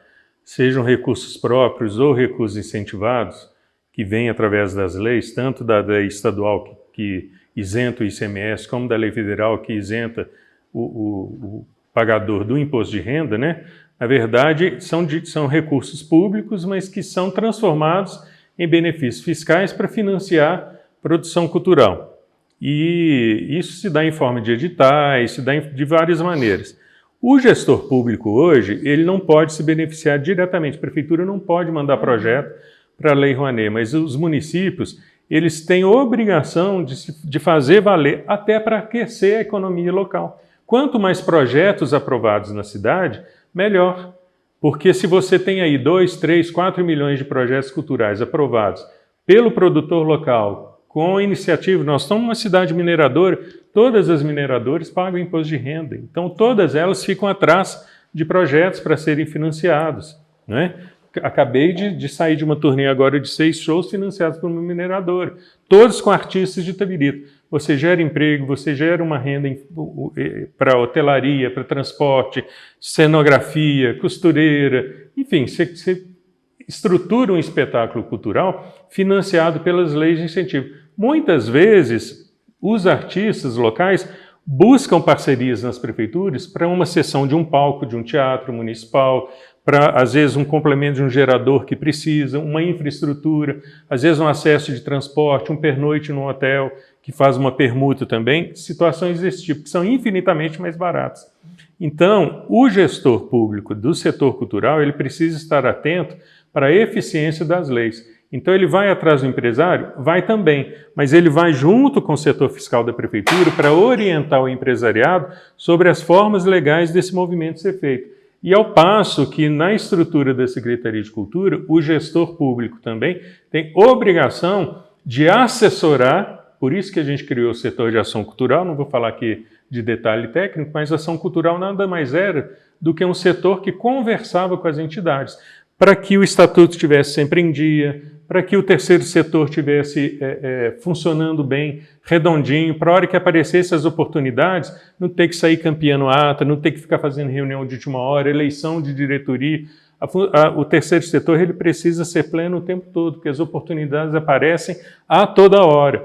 sejam recursos próprios ou recursos incentivados, que vêm através das leis, tanto da lei estadual que isenta o ICMS, como da lei federal que isenta o pagador do imposto de renda, né? Na verdade, são recursos públicos, mas que são transformados em benefícios fiscais para financiar produção cultural. E isso se dá em forma de editais, se dá de várias maneiras. O gestor público hoje, ele não pode se beneficiar diretamente, a prefeitura não pode mandar projeto para a Lei Rouanet, mas os municípios, eles têm obrigação de fazer valer até para aquecer a economia local. Quanto mais projetos aprovados na cidade, melhor. Porque se você tem aí 2, 3, 4 milhões de projetos culturais aprovados pelo produtor local, com iniciativa, nós estamos numa cidade mineradora, todas as mineradoras pagam imposto de renda, então todas elas ficam atrás de projetos para serem financiados, né? Acabei de sair de uma turnê agora de 6 shows financiados por uma mineradora, todos com artistas de Itabirito. Você gera emprego, você gera uma renda para hotelaria, para transporte, cenografia, costureira, enfim, você estrutura um espetáculo cultural financiado pelas leis de incentivo. Muitas vezes, os artistas locais buscam parcerias nas prefeituras para uma cessão de um palco de um teatro municipal, para, às vezes, um complemento de um gerador que precisa, uma infraestrutura, às vezes um acesso de transporte, um pernoite num hotel, que faz uma permuta também, situações desse tipo, que são infinitamente mais baratas. Então, o gestor público do setor cultural, ele precisa estar atento para a eficiência das leis. Então, ele vai atrás do empresário? Vai também, mas ele vai junto com o setor fiscal da prefeitura para orientar o empresariado sobre as formas legais desse movimento ser feito. E ao passo que, na estrutura da Secretaria de Cultura, o gestor público também tem obrigação de assessorar, por isso que a gente criou o setor de ação cultural, não vou falar aqui de detalhe técnico, mas ação cultural nada mais era do que um setor que conversava com as entidades, para que o estatuto estivesse sempre em dia, para que o terceiro setor estivesse funcionando bem, redondinho, para a hora que aparecessem as oportunidades, não ter que sair campeando ata, não ter que ficar fazendo reunião de última hora, eleição de diretoria. O terceiro setor ele precisa ser pleno o tempo todo, porque as oportunidades aparecem a toda hora,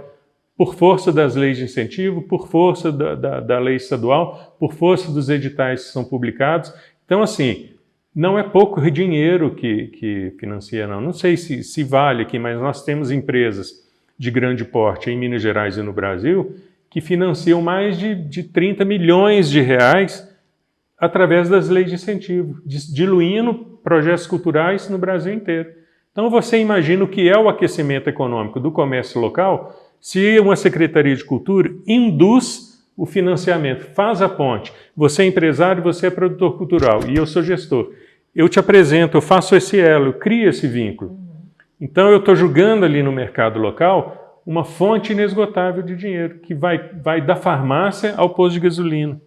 por força das leis de incentivo, por força da lei estadual, por força dos editais que são publicados. Então, assim, não é pouco dinheiro que financia, não. Não sei se vale aqui, mas nós temos empresas de grande porte em Minas Gerais e no Brasil que financiam mais de 30 milhões de reais através das leis de incentivo, diluindo projetos culturais no Brasil inteiro. Então você imagina o que é o aquecimento econômico do comércio local se uma Secretaria de Cultura induz o financiamento, faz a ponte. Você é empresário, você é produtor cultural e eu sou gestor. Eu te apresento, eu faço esse elo, eu crio esse vínculo. Então eu estou jogando ali no mercado local uma fonte inesgotável de dinheiro, que vai da farmácia ao posto de gasolina.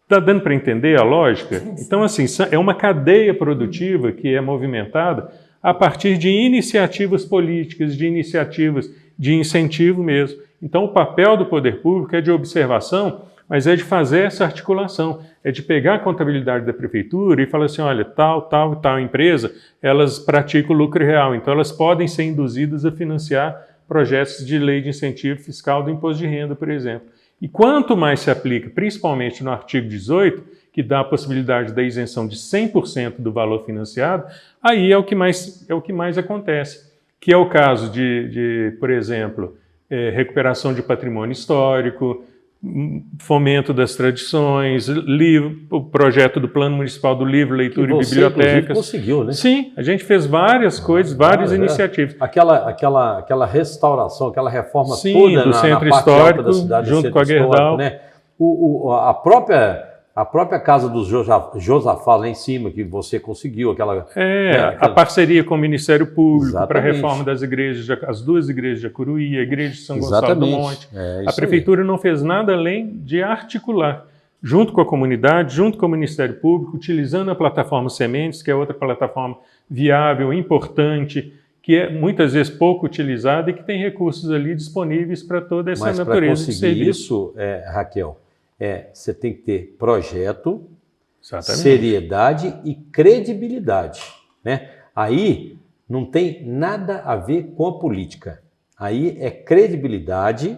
Está dando para entender a lógica? Então, assim, é uma cadeia produtiva que é movimentada a partir de iniciativas políticas, de iniciativas de incentivo mesmo. Então, o papel do poder público é de observação, mas é de fazer essa articulação, é de pegar a contabilidade da prefeitura e falar assim, olha, tal empresa, elas praticam lucro real, então elas podem ser induzidas a financiar projetos de lei de incentivo fiscal do imposto de renda, por exemplo. E quanto mais se aplica, principalmente no artigo 18, que dá a possibilidade da isenção de 100% do valor financiado, aí é o que mais acontece, que é o caso de por exemplo, recuperação de patrimônio histórico, fomento das tradições, o projeto do Plano Municipal do Livro, Leitura e Bibliotecas. Conseguiu, né? Sim, a gente fez várias coisas, várias iniciativas. Aquela restauração, aquela reforma Sim, toda do centro histórico, da cidade, junto com a Gerdau. Né? A própria casa dos Josafá lá em cima, que você conseguiu, a parceria com o Ministério Público para a reforma das igrejas, as 2 igrejas de Acuruí, a igreja de São Gonçalo do Monte. A Prefeitura não fez nada além de articular, junto com a comunidade, junto com o Ministério Público, utilizando a plataforma Sementes, que é outra plataforma viável, importante, que é muitas vezes pouco utilizada e que tem recursos ali disponíveis para toda essa natureza de serviço. Mas para conseguir isso, Raquel, você tem que ter projeto, Exatamente. seriedade e credibilidade, né? Aí não tem nada a ver com a política. Aí é credibilidade,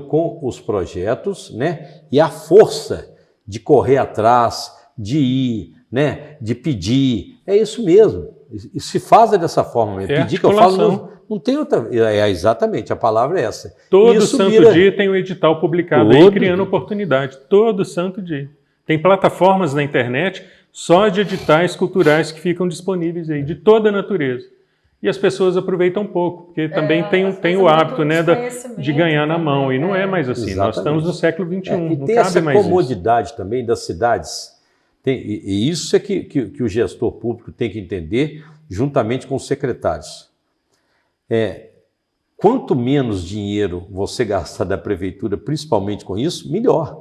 com os projetos, né? E a força de correr atrás, de ir, né? De pedir. É isso mesmo. E se faz dessa forma mesmo. Pedir que eu falo... Não tem outra... exatamente, a palavra é essa. Todo santo dia tem um edital publicado aí, criando oportunidade. Todo santo dia. Tem plataformas na internet só de editais culturais que ficam disponíveis aí, de toda a natureza. E as pessoas aproveitam pouco, porque também tem o hábito, né, de ganhar na mão. E não é mais assim. Exatamente. Nós estamos no século XXI. E não tem cabe essa mais comodidade isso. Também das cidades. E isso é que o gestor público tem que entender, juntamente com os secretários. Quanto menos dinheiro você gastar da prefeitura, principalmente com isso, melhor.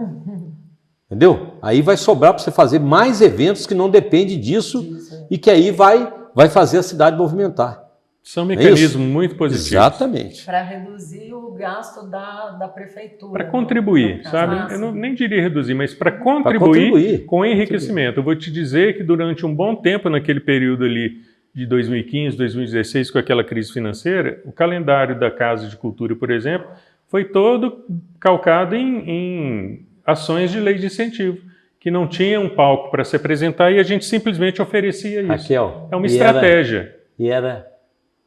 Entendeu? Aí vai sobrar para você fazer mais eventos que não dependem disso e que aí vai fazer a cidade movimentar. São mecanismos muito positivos. Exatamente. Para reduzir o gasto da prefeitura. Para contribuir, sabe? Eu não, nem diria reduzir, mas para contribuir com enriquecimento. Eu vou te dizer que durante um bom tempo, naquele período ali, de 2015, 2016, com aquela crise financeira, o calendário da Casa de Cultura, por exemplo, foi todo calcado em ações de lei de incentivo, que não tinha um palco para se apresentar e a gente simplesmente oferecia isso. Raquel, é uma estratégia. Era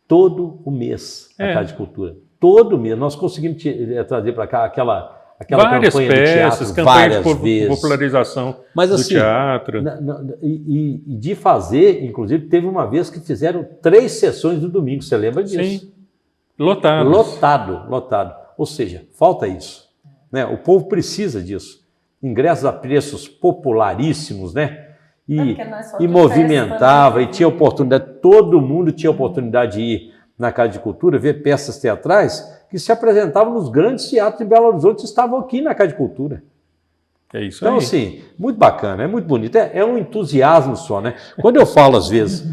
todo o mês a Casa de Cultura. Todo mês. Nós conseguimos trazer para cá aquela várias campanha peças, do teatro, campanhas de popularização do teatro. E de fazer, inclusive, teve uma vez que fizeram 3 sessões no domingo, você lembra disso? Sim, lotado. Ou seja, falta isso. Né? O povo precisa disso. Ingressos a preços popularíssimos, né? E movimentava, e tinha oportunidade, todo mundo tinha oportunidade de ir na Casa de Cultura, ver peças teatrais que se apresentavam nos grandes teatros de Belo Horizonte, estavam aqui na Casa de Cultura. É isso então, aí. assim, muito bacana, é muito bonito. É um entusiasmo só, né? Quando eu falo, às vezes...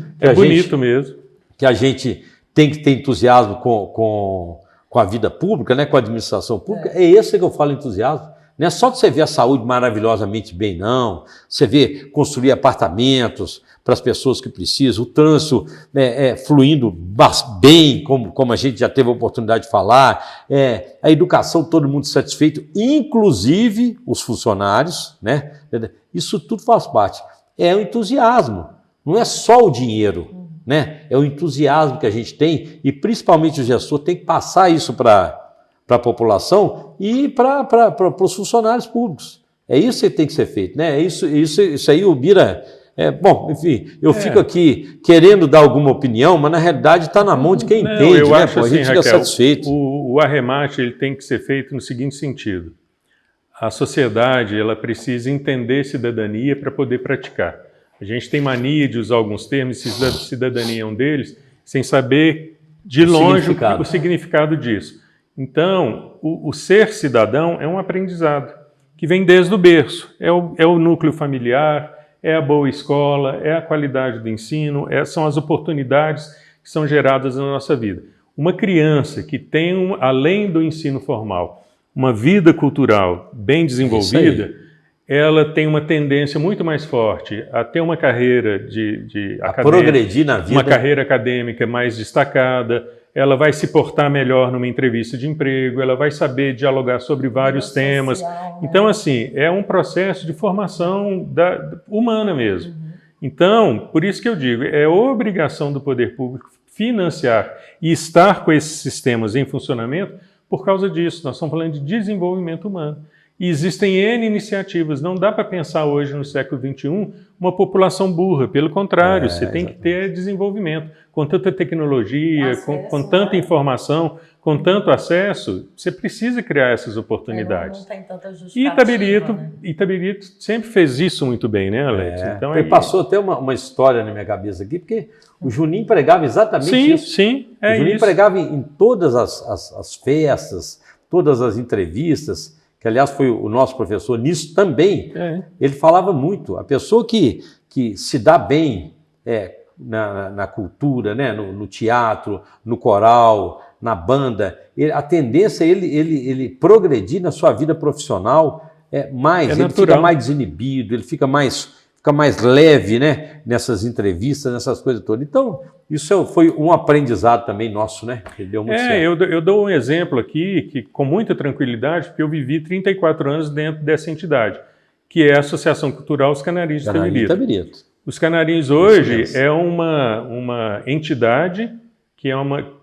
mesmo. Que a gente tem que ter entusiasmo com a vida pública, né? Com a administração pública, é esse que eu falo entusiasmo. Não é só de você ver a saúde maravilhosamente bem, não. Você vê construir apartamentos para as pessoas que precisam, o trânsito fluindo bem, como a gente já teve a oportunidade de falar, a educação, todo mundo satisfeito, inclusive os funcionários, né? Isso tudo faz parte. É o entusiasmo, não é só o dinheiro, né? É o entusiasmo que a gente tem e principalmente o gestor tem que passar isso para a população e para os funcionários públicos. É isso que tem que ser feito, né? Isso aí o Bira... bom, enfim, eu fico aqui querendo dar alguma opinião, mas na realidade está na mão de quem entende, eu né? Acho A gente assim, fica Raquel, satisfeito. O arremate ele tem que ser feito no seguinte sentido. A sociedade ela precisa entender cidadania para poder praticar. A gente tem mania de usar alguns termos, cidadania é um deles, sem saber de longe o significado disso. Então, o ser cidadão é um aprendizado que vem desde o berço. É o núcleo familiar, é a boa escola, é a qualidade do ensino, são as oportunidades que são geradas na nossa vida. Uma criança que tem, além do ensino formal, uma vida cultural bem desenvolvida, ela tem uma tendência muito mais forte a ter uma carreira progredir na vida, uma carreira acadêmica mais destacada, ela vai se portar melhor numa entrevista de emprego, ela vai saber dialogar sobre vários temas. Social, né? Então, assim, é um processo de formação humana mesmo. Então, por isso que eu digo, é obrigação do poder público financiar e estar com esses sistemas em funcionamento, por causa disso. Nós estamos falando de desenvolvimento humano. E existem N iniciativas. Não dá para pensar hoje, no século XXI, uma população burra. Pelo contrário, você tem que ter desenvolvimento. Com tanta tecnologia, com tanta informação, com tanto acesso, você precisa criar essas oportunidades. Não tem tanta E justificativa, né? Itabirito sempre fez isso muito bem, né, Alex? Então, passou até uma história na minha cabeça aqui, porque o Juninho pregava exatamente isso. Sim, o Juninho pregava em todas as festas, todas as entrevistas, que aliás foi o nosso professor nisso também. Ele falava muito. A pessoa que se dá bem na cultura, né, no teatro, no coral, na banda, a tendência é ele progredir na sua vida profissional ele fica mais desinibido, ele fica mais leve, né, nessas entrevistas, nessas coisas todas. Então, isso foi um aprendizado também nosso, né? Que deu muito certo. Eu dou um exemplo aqui, que com muita tranquilidade, porque eu vivi 34 anos dentro dessa entade, que é a Associação Cultural Os Canarinhos de Itabirito. Os Canarinhos hoje é uma entidade que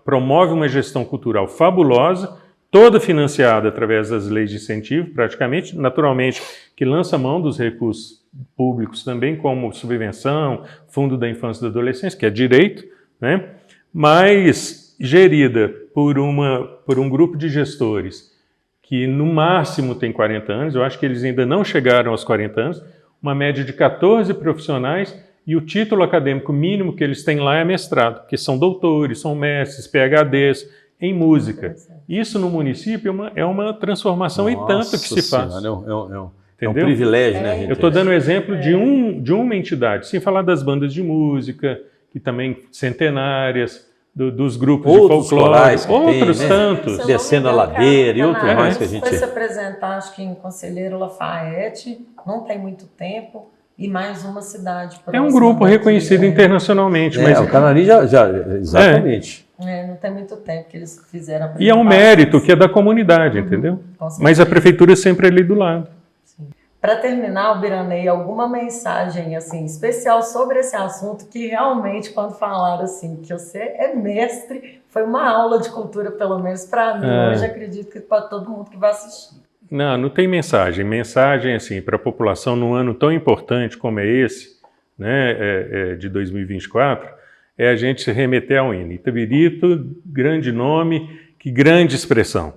promove uma gestão cultural fabulosa, toda financiada através das leis de incentivo, praticamente, naturalmente, que lança mão dos recursos públicos também, como subvenção, Fundo da Infância e da Adolescência, que é direito, né? Mas gerida por um grupo de gestores que no máximo tem 40 anos, eu acho que eles ainda não chegaram aos 40 anos, uma média de 14 profissionais, e o título acadêmico mínimo que eles têm lá é mestrado, que são doutores, são mestres, PhDs em música. Isso no município é uma transformação e tanto que se faz. É um privilégio, né, gente? Eu estou dando o exemplo de uma entidade, sem falar das bandas de música, que também centenárias, dos grupos outros de folclore, corais que outros tem, né? tantos. Descendo a ladeira e outros mais que a gente... Foi se apresentar, acho que em Conselheiro Lafayette, não tem muito tempo, e mais uma cidade. É um grupo reconhecido internacionalmente. Mas o Canarim já exatamente. Não tem muito tempo que eles fizeram a E é um mérito que é da comunidade, entendeu? Mas a prefeitura sempre é ali do lado. Para terminar, Biranei, alguma mensagem assim especial sobre esse assunto que realmente, quando falaram assim, que você é mestre, foi uma aula de cultura, pelo menos para mim. Hoje acredito que para todo mundo que vai assistir. Não tem mensagem. Mensagem assim, para a população num ano tão importante como é esse, né, de 2024, é a gente se remeter ao hino. Itabirito, grande nome, que grande expressão.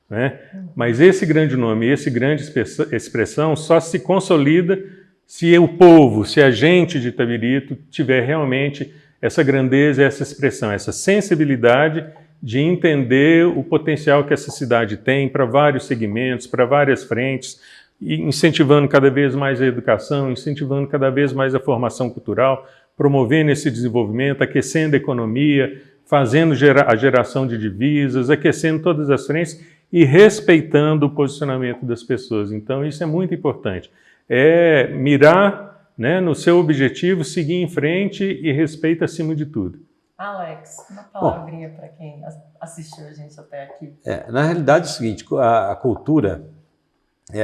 Né? Mas esse grande nome e essa grande expressão só se consolida se o povo, se a gente de Itabirito tiver realmente essa grandeza, essa expressão, essa sensibilidade de entender o potencial que essa cidade tem para vários segmentos, para várias frentes, e incentivando cada vez mais a educação, incentivando cada vez mais a formação cultural, promovendo esse desenvolvimento, aquecendo a economia, fazendo a geração de divisas, aquecendo todas as frentes e respeitando o posicionamento das pessoas. Então, isso é muito importante. É mirar, né, no seu objetivo, seguir em frente e respeito acima de tudo. Alex, uma palavrinha para quem assistiu a gente até aqui. Na realidade é o seguinte, a cultura,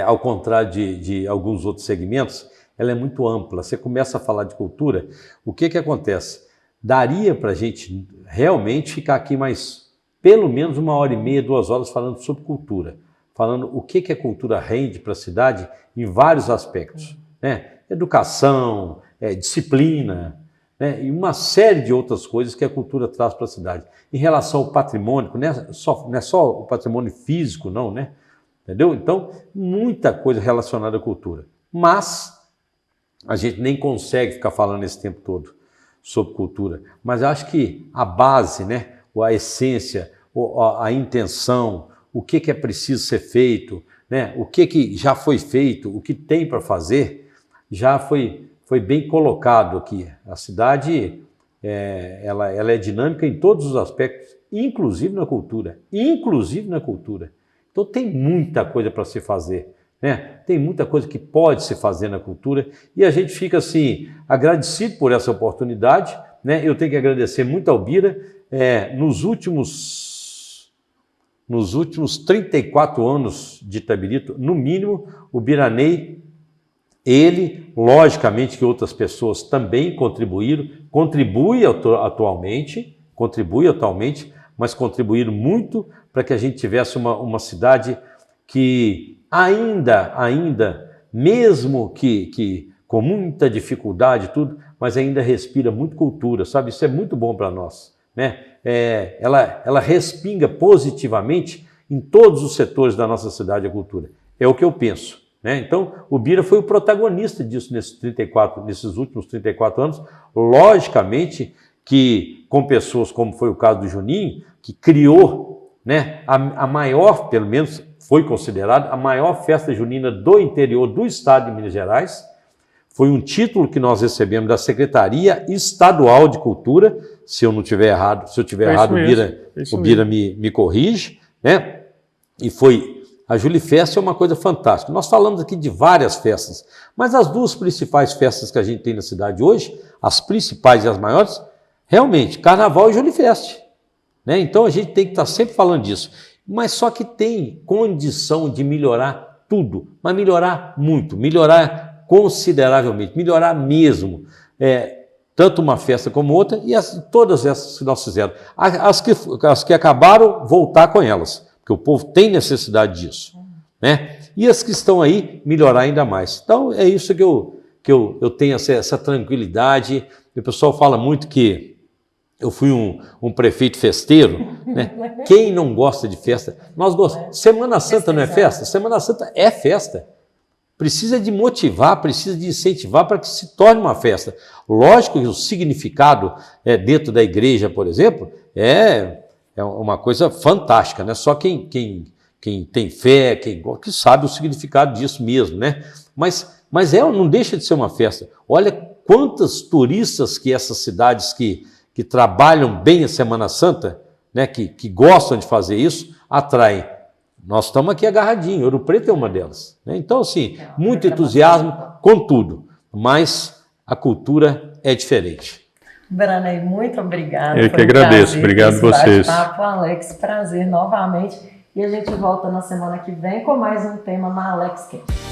ao contrário de alguns outros segmentos, ela é muito ampla. Você começa a falar de cultura, o que acontece? Daria para a gente realmente ficar aqui mais pelo menos 1h30, 2 horas falando sobre cultura, falando o que a cultura rende para a cidade em vários aspectos, né? Educação, disciplina, né? E uma série de outras coisas que a cultura traz para a cidade. Em relação ao patrimônio, não é só o patrimônio físico, não, né? Entendeu? Então, muita coisa relacionada à cultura. Mas a gente nem consegue ficar falando esse tempo todo sobre cultura. Mas eu acho que a base, né? A essência, a intenção, o que é preciso ser feito, né? O que já foi feito, o que tem para fazer, já foi bem colocado aqui. A cidade ela é dinâmica em todos os aspectos, inclusive na cultura. Então tem muita coisa para se fazer, né? Tem muita coisa que pode se fazer na cultura e a gente fica assim agradecido por essa oportunidade, né? Eu tenho que agradecer muito ao Bira. Nos últimos 34 anos de Itabirito, no mínimo, o Biranei, ele, logicamente que outras pessoas também contribuíram, contribui atualmente, mas contribuíram muito para que a gente tivesse uma cidade que ainda, mesmo que com muita dificuldade e tudo, mas ainda respira muito cultura, sabe? Isso é muito bom para nós, né? Ela respinga positivamente em todos os setores da nossa cidade a cultura. É o que eu penso, né? Então, o Bira foi o protagonista disso nesses últimos 34 anos, logicamente que com pessoas como foi o caso do Juninho, que criou, né, a maior, pelo menos foi considerada, a maior festa junina do interior do estado de Minas Gerais. Foi um título que nós recebemos da Secretaria Estadual de Cultura, se eu não tiver errado, se eu tiver errado, o Bira me corrige, né? E foi a Julifest é uma coisa fantástica. Nós falamos aqui de várias festas, mas as duas principais festas que a gente tem na cidade hoje, as principais e as maiores, realmente, Carnaval e Julifest, né? Então a gente tem que estar sempre falando disso. Mas só que tem condição de melhorar tudo, mas melhorar muito, melhorar consideravelmente, melhorar mesmo, tanto uma festa como outra, e todas essas que nós fizemos. As que acabaram, voltar com elas, porque o povo tem necessidade disso, né? E as que estão aí, melhorar ainda mais. Então, é isso que eu tenho essa tranquilidade. O pessoal fala muito que eu fui um prefeito festeiro, né? Quem não gosta de festa? Nós gostamos. Semana Santa não é festa? Semana Santa é festa. Precisa de motivar, precisa de incentivar para que se torne uma festa. Lógico que o significado dentro da igreja, por exemplo, é uma coisa fantástica, né? Só quem tem fé, que sabe o significado disso mesmo, né? Mas não deixa de ser uma festa. Olha quantos turistas que essas cidades que trabalham bem a Semana Santa, né? Que gostam de fazer isso, atraem. Nós estamos aqui agarradinhos, Ouro Preto é uma delas, né? Então, assim, muito entusiasmo com tudo, mas a cultura é diferente. Branay, muito obrigada. Eu que agradeço, obrigado a vocês. Alex, prazer novamente. E a gente volta na semana que vem com mais um tema na Alex Cast.